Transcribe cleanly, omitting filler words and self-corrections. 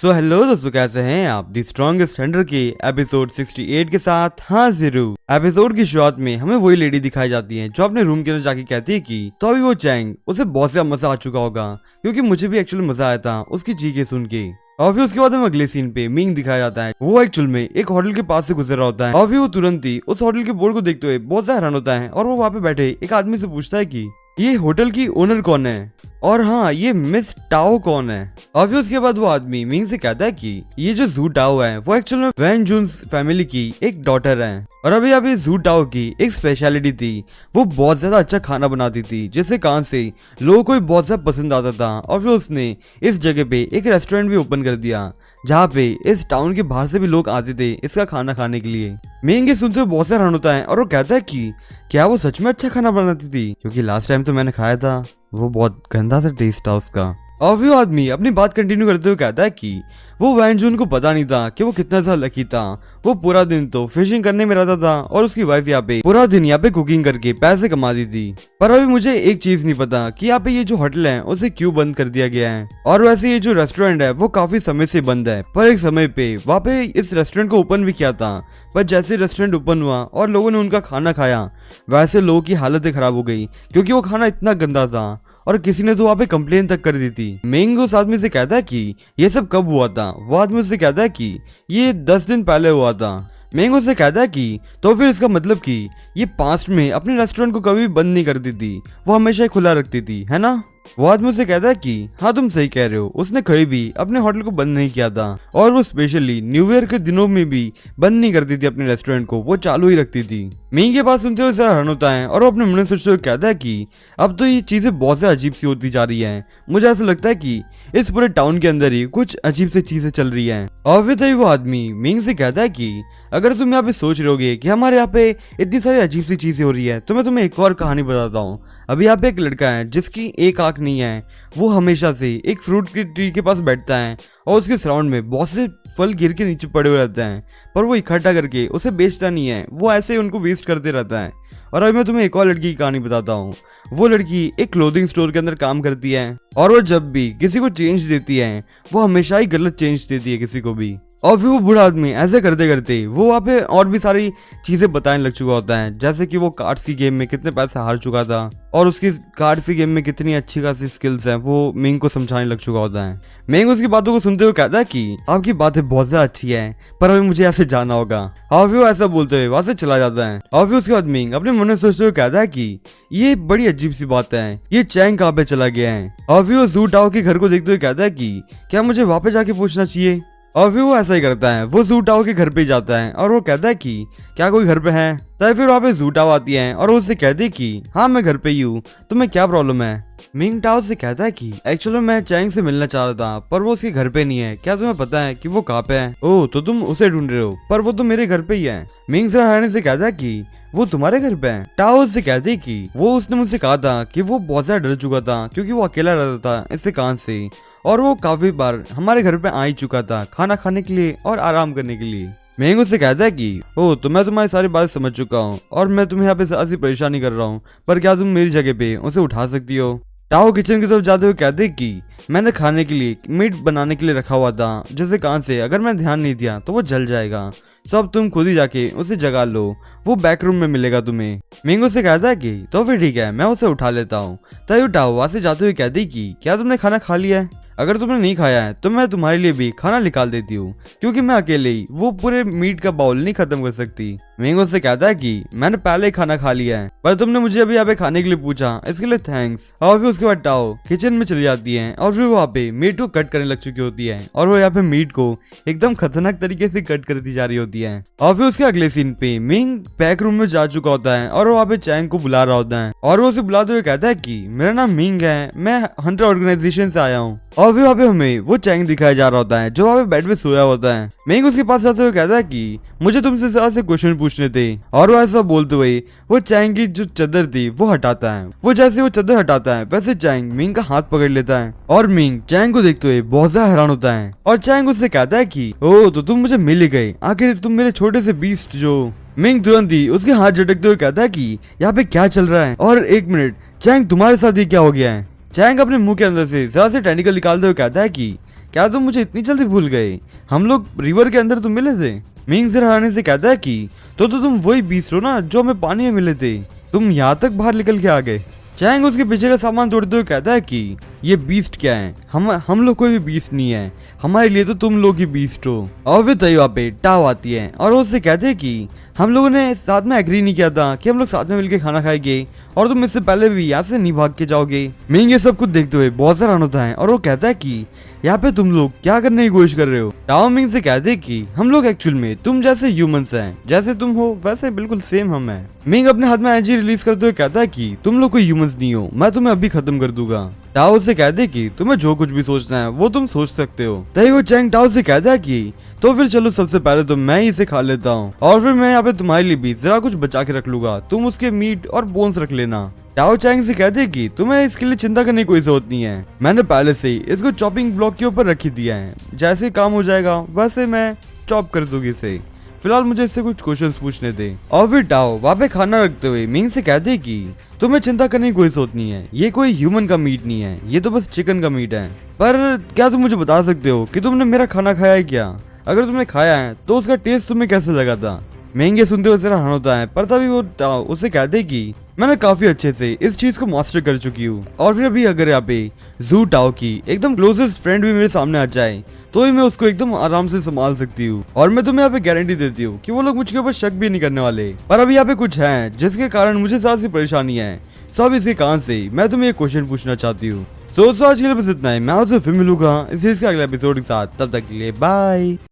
So hello दोस्तों, कैसे हैं आप? दी स्ट्रॉन्गेस्ट हंटर के एपिसोड 68 के साथ हाजिर हूँ। एपिसोड की शुरुआत में हमें वही लेडी दिखाई जाती है जो अपने रूम के अंदर जाके कहती है कि तो अभी वो चैंग, उसे बहुत सा मजा आ चुका होगा, क्योंकि मुझे भी एक्चुअली मजा आया था उसकी चीखें सुन के। और फिर उसके बाद हमें अगले सीन पे मिंग दिखाया जाता है। वो एक्चुअल में एक होटल के पास से गुजर रहा होता है और फिर वो तुरंत ही उस होटल के बोर्ड को देखते हुए बहुत ज्यादा हैरान होता है और वो वहाँ पे बैठे एक आदमी से पूछता है कि ये होटल की ओनर कौन है और हाँ, ये मिस टाओ कौन है। और फिर उसके बाद वो आदमी मिंग से कहता है कि ये जो जू टाओ है वो एक्चुअल में वैन जून्स फैमिली की एक डॉटर है और अभी अभी जू टाओ की एक स्पेशलिटी थी, वो बहुत ज्यादा अच्छा खाना बनाती थी जिससे कान से लोगों को बहुत ज्यादा पसंद आता था। और फिर उसने इस जगह पे एक रेस्टोरेंट भी ओपन कर दिया जहाँ पे इस टाउन के बाहर से भी लोग आते थे इसका खाना खाने के लिए। मिंग ये सुनते हुए बहुत से हैरान होता है और वो कहता है कि क्या वो सच में अच्छा खाना बनाती थी, क्योंकि लास्ट टाइम तो मैंने खाया था वो बहुत गंदा सा टेस्ट था उसका। और वो आदमी अपनी बात कंटिन्यू करते हुए कहता है कि वो वैन जून को पता नहीं था कि वो कितना सा लकी था। वो पूरा दिन तो फिशिंग करने में रहता था और उसकी वाइफ यहाँ पे पूरा दिन यहाँ पे कुकिंग करके पैसे कमाती थी। पर अभी मुझे एक चीज नहीं पता कि यहाँ पे ये जो होटल है उसे क्यों बंद कर दिया गया है। और वैसे ये जो रेस्टोरेंट है वो काफी समय से बंद है, पर एक समय पे वहाँ पे इस रेस्टोरेंट को ओपन भी किया था। पर जैसे रेस्टोरेंट ओपन हुआ और लोगों ने उनका खाना खाया, वैसे लोगों की हालत खराब हो गई क्योंकि वो खाना इतना गंदा था और किसी ने तो वहाँ पे कंप्लेन तक कर दी थी। मिंग उस आदमी से कहता है कि ये सब कब हुआ था। वो आदमी उससे कहता है कि ये 10 दिन पहले हुआ था। मिंग उससे कहता है कि तो फिर इसका मतलब कि ये पास्ट में अपने रेस्टोरेंट को कभी बंद नहीं करती थी, वो हमेशा ही खुला रखती थी, है ना। वो आदमी उससे कहता है कि हाँ तुम सही कह रहे हो, उसने कभी भी अपने होटल को बंद नहीं किया था और वो स्पेशली न्यू ईयर के दिनों में भी बंद नहीं करती थी अपने रेस्टोरेंट को, वो चालू ही रखती थी। मिंग के पास सुनते हुए जरा हैरान होता है और वो अपने मन में सोचते हुए कहता है कि अब तो ये चीजें बहुत से अजीब सी होती जा रही है। मुझे ऐसा लगता है कि इस पूरे टाउन के अंदर ही कुछ अजीब सी चीजें चल रही हैं। और फिर तभी वो आदमी मिंग से कहता है कि अगर तुम यहाँ पे सोच रहे होगे कि हमारे यहाँ पे इतनी सारी अजीब सी चीजें हो रही है, तो मैं तुम्हें एक और कहानी बताता हूँ। अभी यहाँ पे एक लड़का है जिसकी एक आंख नहीं है, वो हमेशा से एक फ्रूट की ट्री के पास बैठता है और उसके सराउंड में बहुत से फल गिर के नीचे पड़े हुए रहते हैं, पर वो इकट्ठा करके उसे बेचता नहीं है, वो ऐसे ही उनको वेस्ट करते रहता है। और अभी मैं तुम्हें एक और लड़की की कहानी बताता हूँ। वो लड़की एक क्लोथिंग स्टोर के अंदर काम करती है और वो जब भी किसी को चेंज देती है वो हमेशा ही गलत चेंज देती है किसी को भी। और फिर वो बूढ़ा आदमी ऐसे करते करते वो वहाँ पे और भी सारी चीजें बताने लग चुका होता है, जैसे कि वो कार्ड्स की गेम में कितने पैसे हार चुका था और उसकी कार्ड्स की गेम में कितनी अच्छी खासी स्किल्स हैं, वो मिंग को समझाने लग चुका होता है। मिंग उसकी बातों को सुनते हुए कहता है कि आपकी बातें बहुत ज्यादा अच्छी है, पर अभी मुझे ऐसे जाना होगा। और फिर वो ऐसा बोलते हुए वहां से चला जाता है। और फिर उसके बाद मिंग अपने मन में सोचते हुए कहता है कि ये बड़ी अजीब सी बात है, ये चैंग कहाँ पे चला गया है। और फिर वो जू टाओ के घर को देखते हुए कहता है कि क्या मुझे वहां पे जाके पूछना चाहिए। और फिर वो ऐसा ही करता है, वो जू टाओ के घर पे जाता है और वो कहता है कि क्या कोई घर पे है। तब फिर वहाँ पे जू टाओ आती है और वो उससे कहती है कि हाँ मैं घर पे ही हूँ, तुम्हें क्या प्रॉब्लम है। मिंग टाओ से कहता है कि एक्चुअली मैं चैंग से मिलना चाह रहा था, पर वो उसके घर पे नहीं है, क्या तुम्हें पता है कि वो कहाँ पे है। ओह, तो तुम उसे ढूंढ रहे हो, पर वो तो मेरे घर पे ही है। मिंग से कहता है कि वो तुम्हारे घर पे है। टाओ से कहती है कि वो उसने मुझसे कहा था कि वो बहुत ज्यादा डर चुका था क्योंकि वो अकेला रहता था इससे कान से, और वो काफी बार हमारे घर पे आ ही चुका था खाना खाने के लिए और आराम करने के लिए। मिंग उससे कहता है कि ओह, तो मैं तुम्हारी सारी बात समझ चुका हूँ और मैं तुम्हें यहाँ पे ऐसी परेशानी कर रहा हूँ, पर क्या तुम मेरी जगह पे उसे उठा सकती हो। टाओ किचन की तरफ जाते हुए कहते कि मैंने खाने के लिए मीट बनाने के लिए रखा हुआ था, जैसे कान से अगर मैं ध्यान नहीं दिया तो वो जल जाएगा, सो अब तुम खुद ही जाके उसे जगा लो, वो बैक रूम में मिलेगा तुम्हें। मिंग उससे कहता है कि तो फिर ठीक है, मैं उसे उठा लेता हूँ। तभी टाओ वहां से जाते हुए कहती कि क्या तुमने खाना खा लिया है? अगर तुमने नहीं खाया है तो मैं तुम्हारे लिए भी खाना निकाल देती हूँ, क्योंकि मैं अकेले ही वो पूरे मीट का बाउल नहीं खत्म कर सकती। मिंग उससे कहता है कि मैंने पहले ही खाना खा लिया है, पर तुमने मुझे अभी यहाँ पे खाने के लिए पूछा, इसके लिए थैंक्स। और फिर उसके बाद टाओ किचन में चली जाती है और फिर वहाँ पे मीट को कट करने लग चुकी होती है और वो यहाँ पे मीट को एकदम खतरनाक तरीके से कट करती जा रही होती है। और फिर उसके अगले सीन पे मिंग पैक रूम में जा चुका होता है और वो वहाँ पे चैंग को बुला रहा होता है और वो उसे बुलाते हुए कहता है कि मेरा नाम मिंग है, मैं हंटर ऑर्गेनाइजेशन से आया हूँ। और फिर वहाँ पे हमें वो चैंग दिखाया जा रहा होता है जो वहाँ पे बेड पे सोया होता है। मिंग उसके पास जाते हुए कहता है कि मुझे तुमसे जरा से क्वेश्चन पूछने थे, और वो ऐसा बोलते हुए वो चैंग की जो चादर थी वो हटाता है। वो जैसे वो चादर हटाता है वैसे चैंग मिंग का हाथ पकड़ लेता है और मिंग चैंग को देखते हुए बहुत ज्यादा हैरान होता है और चैंग उससे कहता है कि ओह, तो तुम मुझे मिल ही गए, आखिर तुम मेरे छोटे से बीस्ट जो। मिंग तुरंत ही उसके हाथ झटकते हुए कहता है कि यहाँ पे क्या चल रहा है, और एक मिनट चैंग तुम्हारे साथ ही क्या हो गया है। चैंग अपने मुंह के अंदर से जरा से टेंटिकल निकालते हुए कहता है कि क्या तुम मुझे इतनी जल्दी भूल गए? हम लोग रिवर के अंदर तो मिले थे। मिंग जरा हैरानी से कहता है कि तो तुम वही बीस्ट हो ना जो हमें पानी में मिले थे, तुम यहाँ तक बाहर निकल के आ गए। चैंग उसके पीछे का सामान तोड़ते हुए कहता है कि ये बीस्ट क्या है? हम लोग कोई भी बीस्ट नहीं है, हमारे लिए तो तुम लोग ही बीस्ट हो। और फिर तय वहाँ पे टाव आती है और उससे कहते हैं कि हम लोगों ने साथ में एग्री नहीं किया था कि हम लोग साथ में मिलकर खाना खाएंगे और तुम इससे पहले भी यहाँ से नहीं भाग के जाओगे। मिंग ये सब कुछ देखते हुए बहुत हैरान होता है और वो कहता है कि यहाँ पे तुम लोग क्या करने की कोशिश कर रहे हो? टाओ मिंग से कहते हैं कि हम लोग एक्चुअल में तुम जैसे ह्यूमंस हैं, जैसे तुम हो वैसे बिल्कुल सेम हम हैं। मिंग अपने हाथ में एनर्जी रिलीज करते हुए कहता है कि तुम लोग कोई ह्यूमंस नहीं हो, मैं तुम्हें अभी खत्म कर दूंगा। टाओ से कहते कि तुम्हें जो कुछ भी सोचना है वो तुम सोच सकते हो। तभी वो चैंग टाओ से कहता है कि तो फिर चलो सबसे पहले तो मैं ही इसे खा लेता हूँ और फिर मैं यहाँ पे तुम्हारे लिए भी जरा कुछ बचा के रख लूंगा, तुम उसके मीट और बोन्स रख लेना। टाओ चैंग से कहते कि तुम्हें इसके लिए चिंता करने की कोई जरूरत नहीं है, मैंने पहले से ही इसको चॉपिंग ब्लॉक के ऊपर रख ही दिया है, जैसे काम हो जाएगा वैसे मैं चॉप कर दूंगी इसे, फिलहाल मुझे इससे कुछ क्वेश्चंस पूछने दे। और फिर टाओ वहाँ पे खाना रखते हुए मिंग से कहते कि तुम्हें चिंता करने की कोई जरूरत नहीं है, ये कोई ह्यूमन का मीट नहीं है, ये तो बस चिकन का मीट है। पर क्या तुम मुझे बता सकते हो कि तुमने मेरा खाना खाया है क्या? अगर तुमने खाया है तो उसका टेस्ट तुम्हें कैसे लगा था? मिंग ये सुनते हुए जरा हैरान होता है, पर तभी वो टाओ उसे कहते कि मैंने काफी अच्छे से इस चीज को मास्टर कर चुकी हूँ और फिर अभी अगर यहाँ पे जू टाओ की एकदम क्लोजेस्ट फ्रेंड भी मेरे सामने आ जाए तो ही मैं उसको एकदम आराम से संभाल सकती हूँ और मैं तुम्हें यहाँ पे गारंटी देती हूँ कि वो लोग मुझके ऊपर शक भी नहीं करने वाले। पर अभी यहाँ पे कुछ है जिसके कारण मुझे ज्यादा सी परेशानी है, सब इसके कान से मैं तुम्हें एक क्वेश्चन पूछना चाहती हूँ। दोस्तों आज के लिए बस इतना ही, मैं आपसे फिर मिलूंगा इस सीरीज के अगले एपिसोड के साथ, तब तक के लिए बाय।